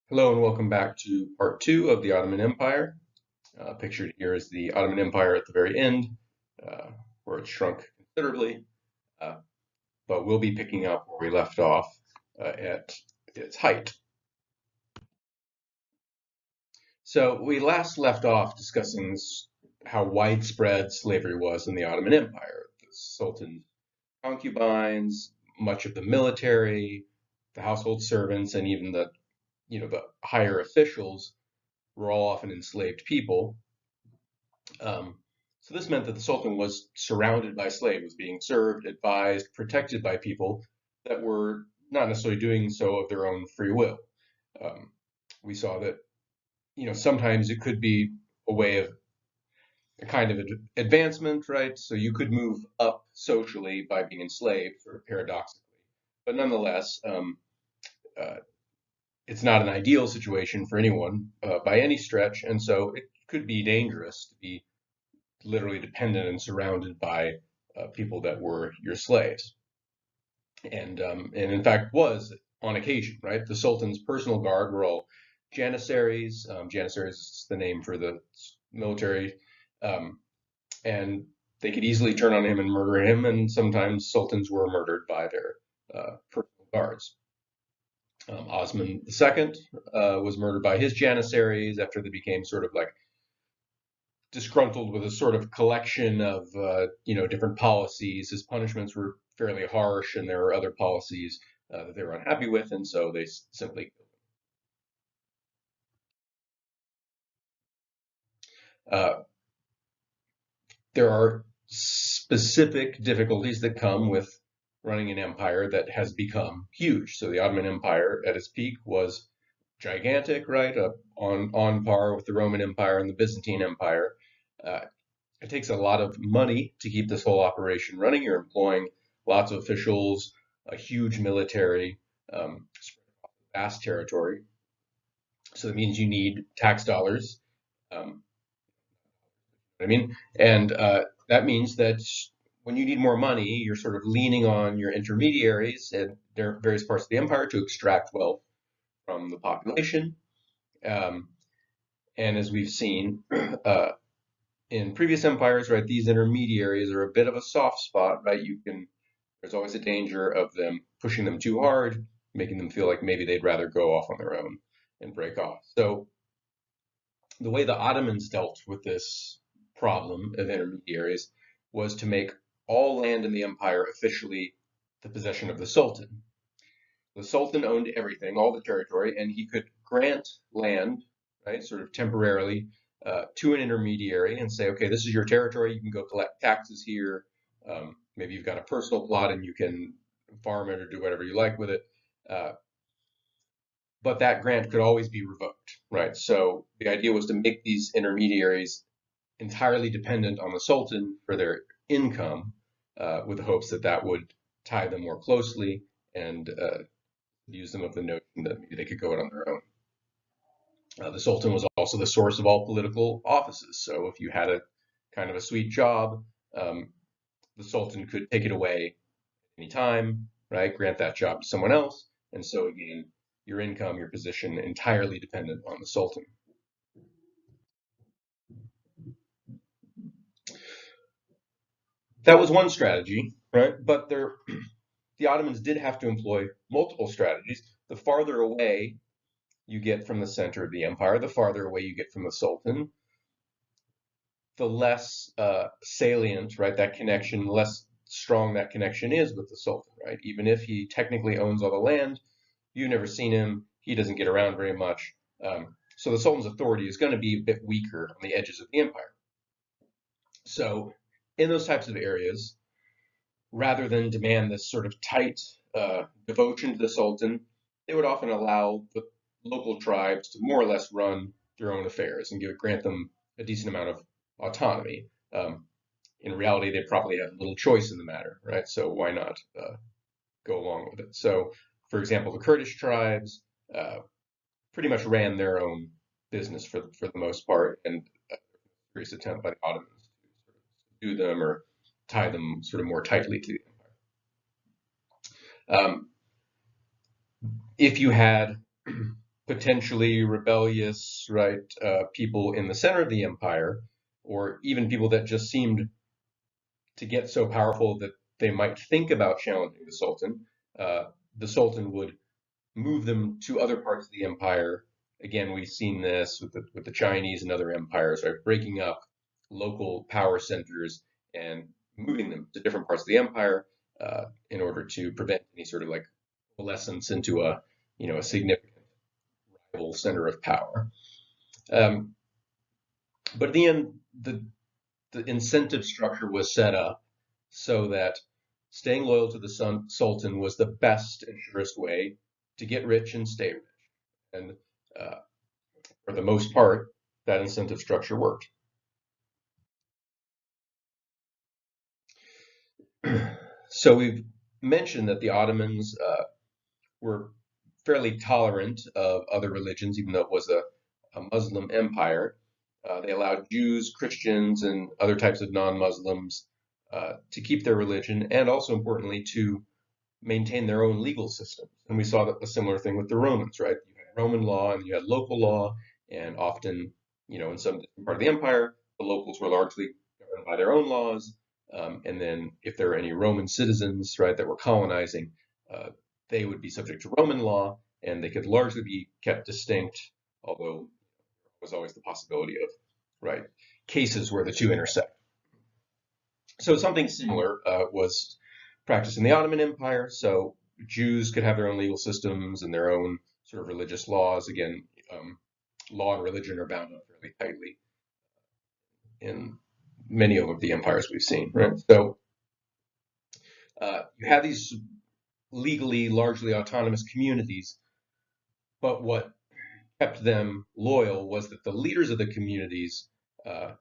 Hello and welcome back to part two of the Ottoman Empire. Pictured here is the Ottoman Empire at the very end, uh, where it shrunk considerably, uh, but we'll be picking up where we left off at its height. So we last left off discussing how widespread slavery was in the Ottoman Empire. The Sultan's concubines, much of the military, the household servants, and even the higher officials were all often enslaved people. Um, so this meant that the Sultan was surrounded by slaves, was being served, advised, protected by people that were not necessarily doing so of their own free will. Um, we saw that, sometimes it could be a way of a kind of advancement, right? So you could move up socially by being enslaved, sort of paradoxically. But nonetheless, uh, it's not an ideal situation for anyone by any stretch, and so it could be dangerous to be literally dependent and surrounded by people that were your slaves, and in fact was on occasion, right? The Sultan's personal guard were all janissaries. Janissaries is the name for the military, um, and they could easily turn on him and murder him. And sometimes sultans were murdered by their personal guards. Osman II was murdered by his janissaries after they became sort of like disgruntled with a sort of collection of different policies. His punishments were fairly harsh, and there were other policies that they were unhappy with, and so they simply uh, there are specific difficulties that come with running an empire that has become huge. So the Ottoman Empire at its peak was gigantic, right? On par with the Roman Empire and the Byzantine Empire. Uh, it takes a lot of money to keep this whole operation running. You're employing lots of officials, a huge military, vast territory. So that means you need tax dollars. Um, I mean, and that means that when you need more money, you're sort of leaning on your intermediaries in various parts of the empire to extract wealth from the population. Um, and as we've seen, in previous empires, right, these intermediaries are a bit of a soft spot, right? There's always a danger of them pushing them too hard, making them feel like maybe they'd rather go off on their own and break off. So the way the Ottomans dealt with this problem of intermediaries was to make all land in the empire officially the possession of the Sultan. The Sultan owned everything, all the territory, and he could grant land, right, sort of temporarily, to an intermediary and say, okay, this is your territory. You can go collect taxes here. Maybe you've got a personal plot and you can farm it or do whatever you like with it. Uh, but that grant could always be revoked, right? So the idea was to make these intermediaries entirely dependent on the Sultan for their income, with the hopes that that would tie them more closely and use them of the notion that maybe they could go it on their own. The Sultan was also the source of all political offices. So if you had a kind of a sweet job, um, the Sultan could take it away anytime, right? Grant that job to someone else. And so again, your income, your position entirely dependent on the Sultan. That was one strategy, right? But the Ottomans did have to employ multiple strategies. The farther away you get from the center of the empire, the farther away you get from the Sultan, the less salient, right, that connection, the less strong that connection is with the Sultan, right? Even if he technically owns all the land, you've never seen him, he doesn't get around very much. So the Sultan's authority is going to be a bit weaker on the edges of the empire. So in those types of areas, rather than demand this sort of tight devotion to the Sultan, they would often allow the local tribes to more or less run their own affairs and grant them a decent amount of autonomy. In reality, they probably have little choice in the matter, right? So why not go along with it? So, for example, the Kurdish tribes pretty much ran their own business for the most part, and a serious attempt by the Ottomans to do them or tie them sort of more tightly to the empire. If you had potentially rebellious, right, people in the center of the empire, or even people that just seemed to get so powerful that they might think about challenging uh, the Sultan would move them to other parts of the empire. Again, we've seen this with the Chinese and other empires, right? Breaking up local power centers and moving them to different parts of the empire in order to prevent any sort of like coalescence into a significant rival center of power. Um, but at the end, the incentive structure was set up so that staying loyal to the Sultan was the best and surest way to get rich and stay rich. And uh, for the most part, that incentive structure worked. So we've mentioned that the Ottomans were fairly tolerant of other religions, even though it was a Muslim empire. They allowed Jews, Christians, and other types of non-Muslims to keep their religion, and also importantly to maintain their own legal systems. And we saw a similar thing with the Romans, right? You had Roman law and you had local law, and often, in some part of the empire, the locals were largely governed by their own laws. And then if there were any Roman citizens, right, that were colonizing, uh, they would be subject to Roman law, and they could largely be kept distinct, although there was always the possibility of, right, cases where the two intersect. So something similar was practiced in the Ottoman Empire. So Jews could have their own legal systems and their own sort of religious laws. Again, law and religion are bound up fairly tightly in many of the empires we've seen, right? So you have these legally largely autonomous communities, but what kept them loyal was that the leaders of the communities uh,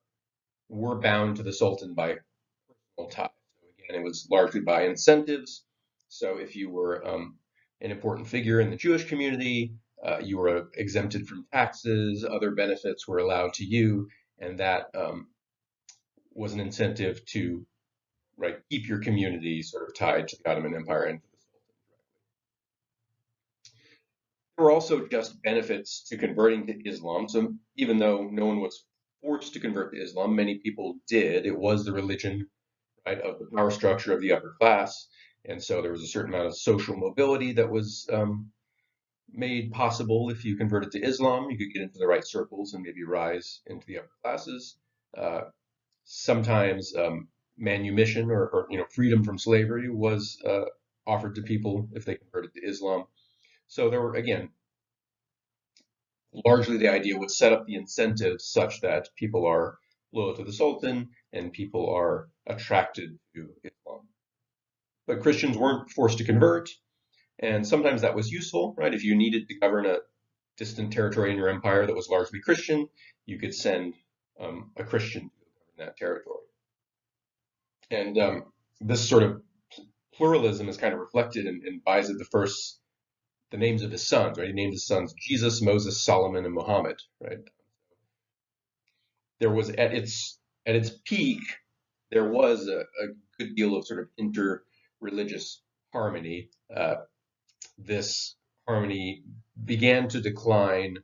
were bound to the Sultan by ties. So again, it was largely by incentives. So if you were an important figure in the Jewish community, you were exempted from taxes, other benefits were allowed to you, and that was an incentive to right keep your community sort of tied to the Ottoman Empire and to the Sultan. There were also just benefits to converting to Islam. So even though no one was forced to convert to Islam, many people did. It was the religion, right, of the power structure of the upper class. And so there was a certain amount of social mobility that was made possible if you converted to Islam. You could get into the right circles and maybe rise into the upper classes. Uh, Sometimes manumission or freedom from slavery was offered to people if they converted to Islam. So there were, again, largely the idea was set up the incentives such that people are loyal to the Sultan and people are attracted to Islam. But Christians weren't forced to convert, and sometimes that was useful, right? If you needed to govern a distant territory in your empire that was largely Christian, you could send a Christian to govern that territory. And this sort of pluralism is kind of reflected in Bayezid the names of his sons, right? He named his sons Jesus, Moses, Solomon, and Muhammad, right? There was at its peak, there was a good deal of sort of inter-religious harmony. This harmony began to decline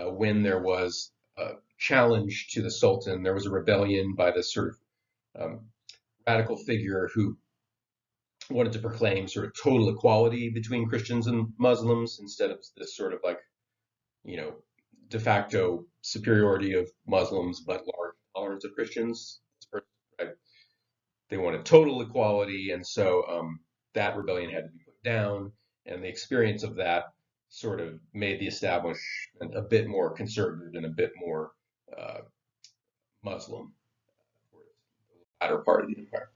when there was a challenge to the Sultan. There was a rebellion by this sort of radical figure who wanted to proclaim sort of total equality between Christians and Muslims instead of this sort of like, you know, de facto superiority of Muslims but large tolerance of Christians. Right? They wanted total equality, and so that rebellion had to be put down. And the experience of that sort of made the establishment a bit more conservative and a bit more uh, Muslim for the latter part of the empire.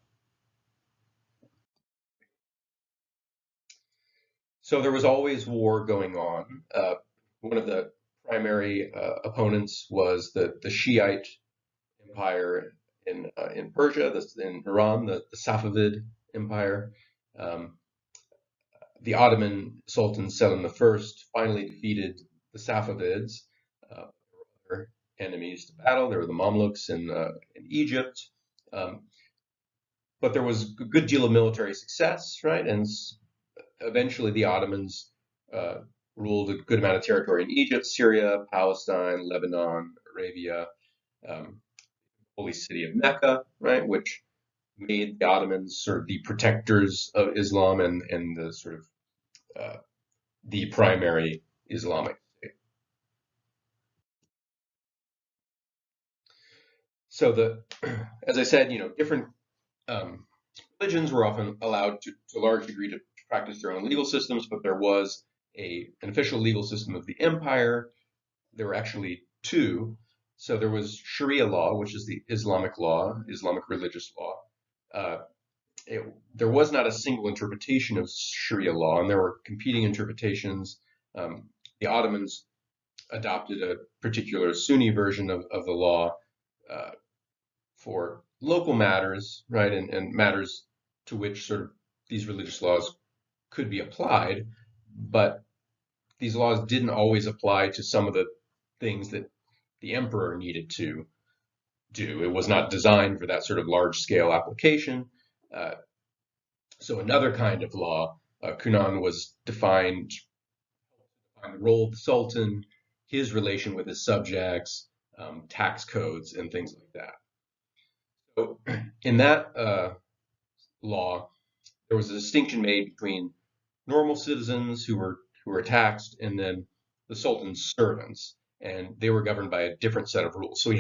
So there was always war going on. One of the primary opponents was the Shiite empire in Persia, in Iran, the Safavid Empire. Um, the Ottoman Sultan Selim I finally defeated the Safavids, their enemies to battle. There were the Mamluks in Egypt. Um, but there was a good deal of military success, right? And eventually the Ottomans uh, ruled a good amount of territory in Egypt, Syria, Palestine, Lebanon, Arabia, um, holy city of Mecca, right, which made the Ottomans sort of the protectors of Islam and the sort of uh, the primary Islamic state. So as I said, different um, religions were often allowed to a large degree to practice their own legal systems, but there was an official legal system of the empire. There were actually two. So there was Sharia law, which is the Islamic law, Islamic religious law. Uh, it, there was not a single interpretation of Sharia law, and there were competing interpretations. The Ottomans adopted a particular Sunni version of the law uh, for local matters, right, and matters to which sort of these religious laws could be applied, but these laws didn't always apply to some of the things that the emperor needed to do. It was not designed for that sort of large scale application. Uh, so another kind of law, Kunan, was defined the role of the sultan, his relation with his subjects, tax codes, and things like that. So in that law, there was a distinction made between normal citizens who were taxed and then the sultan's servants, and they were governed by a different set of rules. So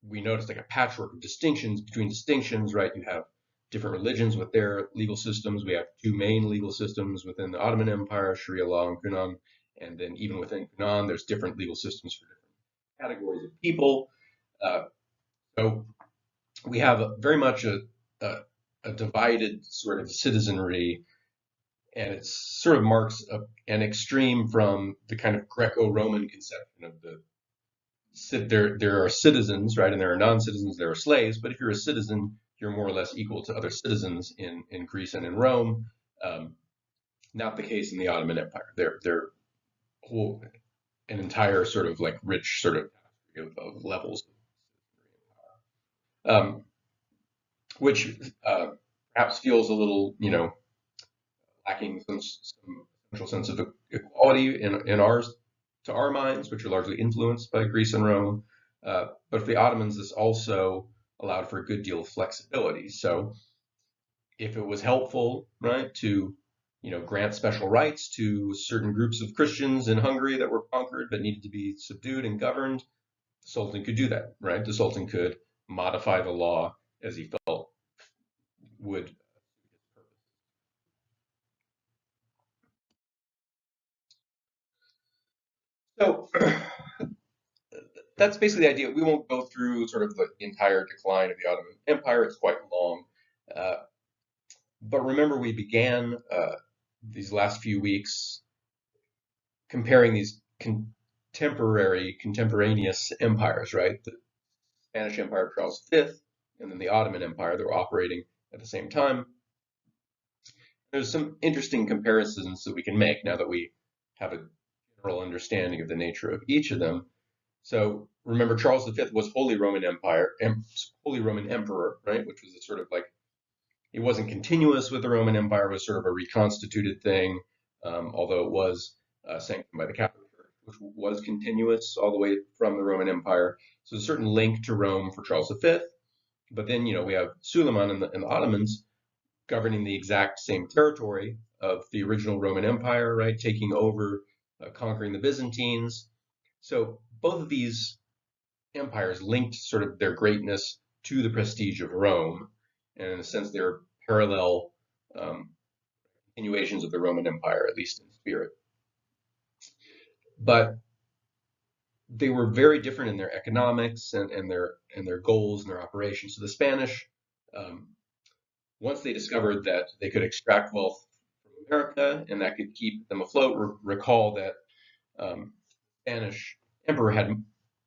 we notice like a patchwork of distinctions between distinctions, right? You have different religions with their legal systems. We have two main legal systems within the Ottoman Empire, Sharia law and Quran, and then even within Quran, there's different legal systems for different categories of people. Uh, so we have very much a, a divided sort of citizenry, and it sort of marks an extreme from the kind of Greco-Roman conception of there are citizens, right, and there are non-citizens, there are slaves. But if you're a citizen, you're more or less equal to other citizens in Greece and in Rome. Um, Not the case in the Ottoman Empire. They're whole an entire sort of like rich sort of levels, um, which perhaps feels a little, lacking some essential sense of equality in ours to our minds, which are largely influenced by Greece and Rome. But for the Ottomans, this also allowed for a good deal of flexibility. So if it was helpful, right, to grant special rights to certain groups of Christians in Hungary that were conquered but needed to be subdued and governed, the Sultan could do that, right? The Sultan could modify the law as he felt would. So that's basically the idea. We won't go through sort of the entire decline of the Ottoman Empire. It's quite long. Uh, but remember, we began these last few weeks comparing these contemporaneous empires, right? The Spanish Empire of Charles V and then the Ottoman Empire. They were operating at the same time. There's some interesting comparisons that we can make now that we have a general understanding of the nature of each of them. So remember, Charles V was Holy Roman Emperor, right? Which was a sort of like it wasn't continuous with the Roman Empire; it was sort of a reconstituted thing, although it was sanctioned by the Catholic Church, which was continuous all the way from the Roman Empire. So there's a certain link to Rome for Charles V. But then we have Suleiman and the Ottomans governing the exact same territory of the original Roman Empire, right? Taking over, conquering the Byzantines. So both of these empires linked sort of their greatness to the prestige of Rome, and in a sense, they're parallel um, continuations of the Roman Empire, at least in spirit. But they were very different in their economics and their goals and their operations. So the Spanish, um, once they discovered that they could extract wealth from America and that could keep them afloat, recall that Spanish emperor had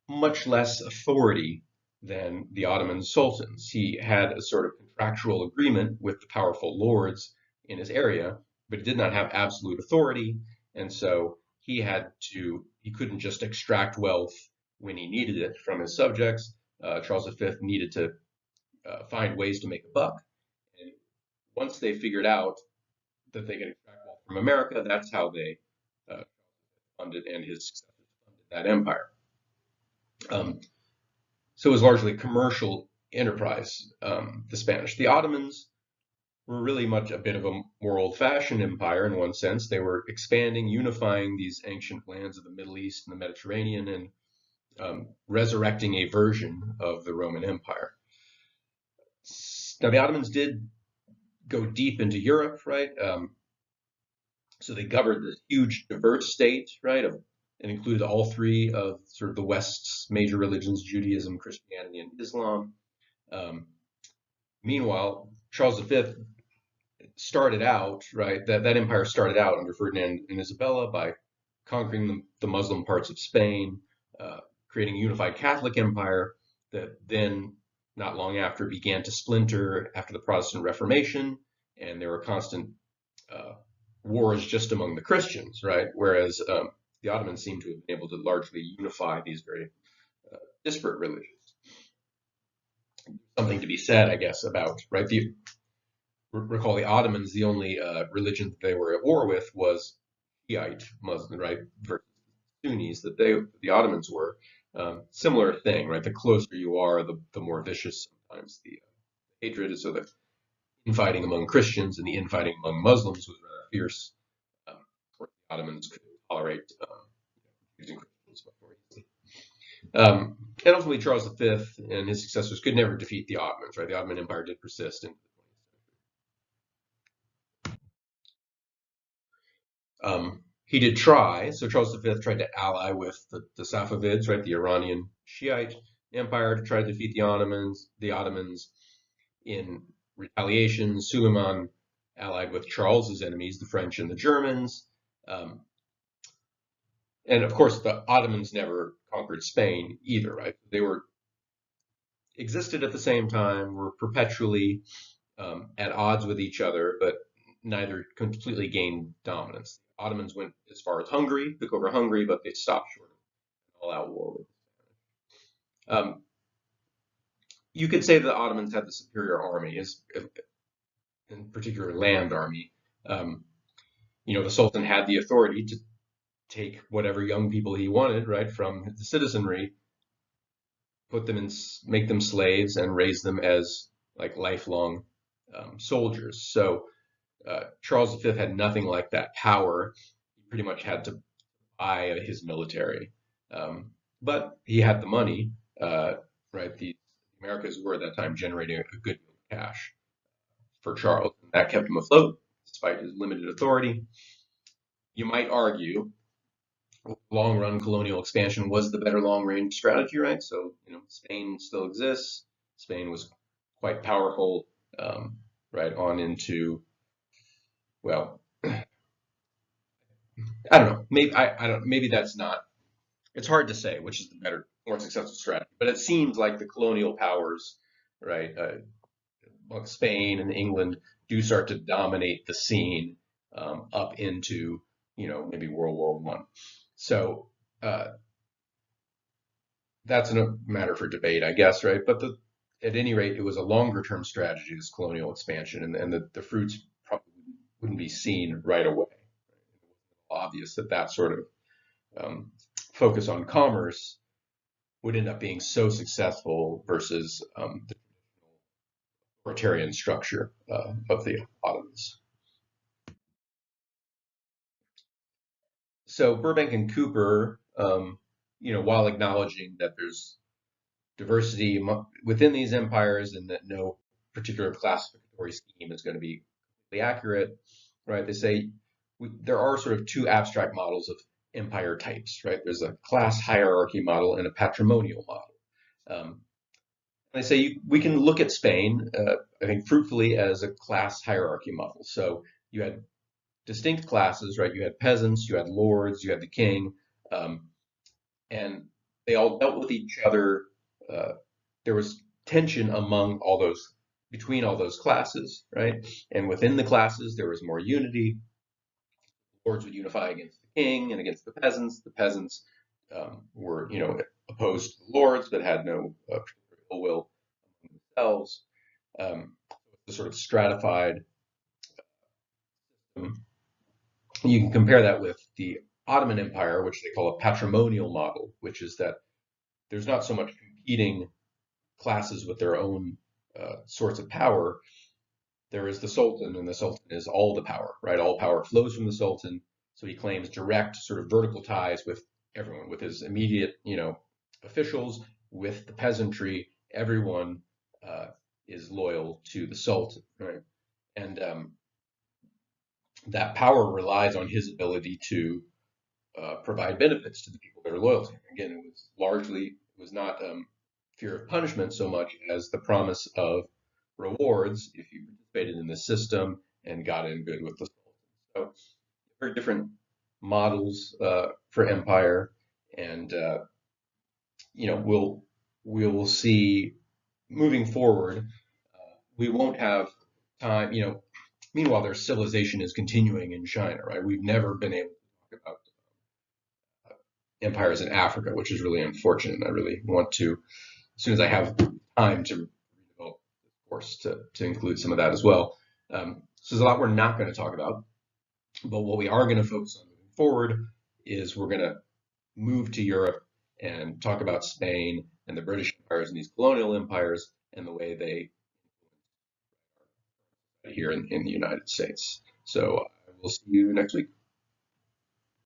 much less authority than the Ottoman sultans. He had a sort of contractual agreement with the powerful lords in his area, but he did not have absolute authority, and so he couldn't just extract wealth when he needed it from his subjects. Charles V needed to find ways to make a buck. And once they figured out that they could extract wealth from America, that's how they uh, funded and his successors funded that empire. Um, so it was largely a commercial enterprise, the Spanish. The Ottomans were really much a bit of a more old-fashioned empire in one sense. They were expanding, unifying these ancient lands of the Middle East and the Mediterranean, and resurrecting a version of the Roman Empire. Now, the Ottomans did go deep into Europe, right? So they governed this huge, diverse state, right? It included all three of sort of the West's major religions: Judaism, Christianity, and Islam. Um, Meanwhile, Charles V started out, right? That empire started out under Ferdinand and Isabella by conquering the Muslim parts of Spain, uh, creating a unified Catholic empire that then, not long after, began to splinter after the Protestant Reformation, and there were constant wars just among the Christians, right? Whereas the Ottomans seem to have been able to largely unify these very disparate religions. Something to be said, I guess, about, right? Recall the Ottomans, the only religion that they were at war with was Shiite Muslim, right, versus Sunnis that the Ottomans were. Similar thing, right? The closer you are, the more vicious sometimes the hatred is. So the infighting among Christians and the infighting among Muslims was rather fierce. The Ottomans could tolerate using Christians much more easily. And ultimately, Charles V and his successors could never defeat the Ottomans, right? The Ottoman Empire did persist. He did try, so Charles V tried to ally with the Safavids, right, the Iranian Shiite empire, to try to defeat the Ottomans. In retaliation, Suleiman allied with Charles's enemies, the French and the Germans. And of course, the Ottomans never conquered Spain either, right? They existed at the same time, were perpetually at odds with each other, but neither completely gained dominance. The Ottomans went as far as Hungary, took over Hungary, but they stopped short of all-out war with you could say that the Ottomans had the superior army, in particular land army. The Sultan had the authority to take whatever young people he wanted, right, from the citizenry, put them in, make them slaves, and raise them as like lifelong soldiers. So Charles V had nothing like that power. He pretty much had to buy his military, but he had the money. Right, the Americas were at that time generating a good deal of cash for Charles, and that kept him afloat despite his limited authority. You might argue long-run colonial expansion was the better long-range strategy, right? So, Spain still exists. Spain was quite powerful, right on into, well, I don't know. Maybe I don't. Maybe that's not. It's hard to say which is the better, more successful strategy. But it seems like the colonial powers, right, like Spain and England, do start to dominate the scene up into, maybe World War I. So that's a matter for debate, I guess, right? But at any rate, it was a longer term strategy, this colonial expansion, and the fruits probably wouldn't be seen right away. Obvious that sort of focus on commerce would end up being so successful versus the authoritarian structure of the Ottomans. So Burbank and Cooper, while acknowledging that there's diversity within these empires and that no particular classificatory scheme is going to be accurate, right? They say there are sort of two abstract models of empire types, right? There's a class hierarchy model and a patrimonial model. They say we can look at Spain, I think, fruitfully as a class hierarchy model. So you had distinct classes, right? You had peasants, you had lords, you had the king, and they all dealt with each other. There was tension between all those classes, right? And within the classes, there was more unity. Lords would unify against the king and against the peasants. The peasants were, opposed to the lords, but had no ill will among themselves. The sort of stratified. You can compare that with the Ottoman Empire, which they call a patrimonial model, which is that there's not so much competing classes with their own sorts of power. There is the Sultan, and the Sultan is all the power, right? All power flows from the Sultan. So he claims direct sort of vertical ties with everyone, with his immediate, officials, with the peasantry. Everyone uh, is loyal to the Sultan, right? And that power relies on his ability to provide benefits to the people that are loyal to him. Again, it was not fear of punishment so much as the promise of rewards if you participated in the system and got in good with the Sultan. So very different models for empire, and we will see moving forward. We won't have time. Meanwhile, their civilization is continuing in China, right? We've never been able to talk about empires in Africa, which is really unfortunate. I really want to, as soon as I have time, to develop the course to include some of that as well. So there's a lot we're not going to talk about, but what we are going to focus on moving forward is we're going to move to Europe and talk about Spain and the British empires and these colonial empires and the way they here in the United States. So we'll see you next week.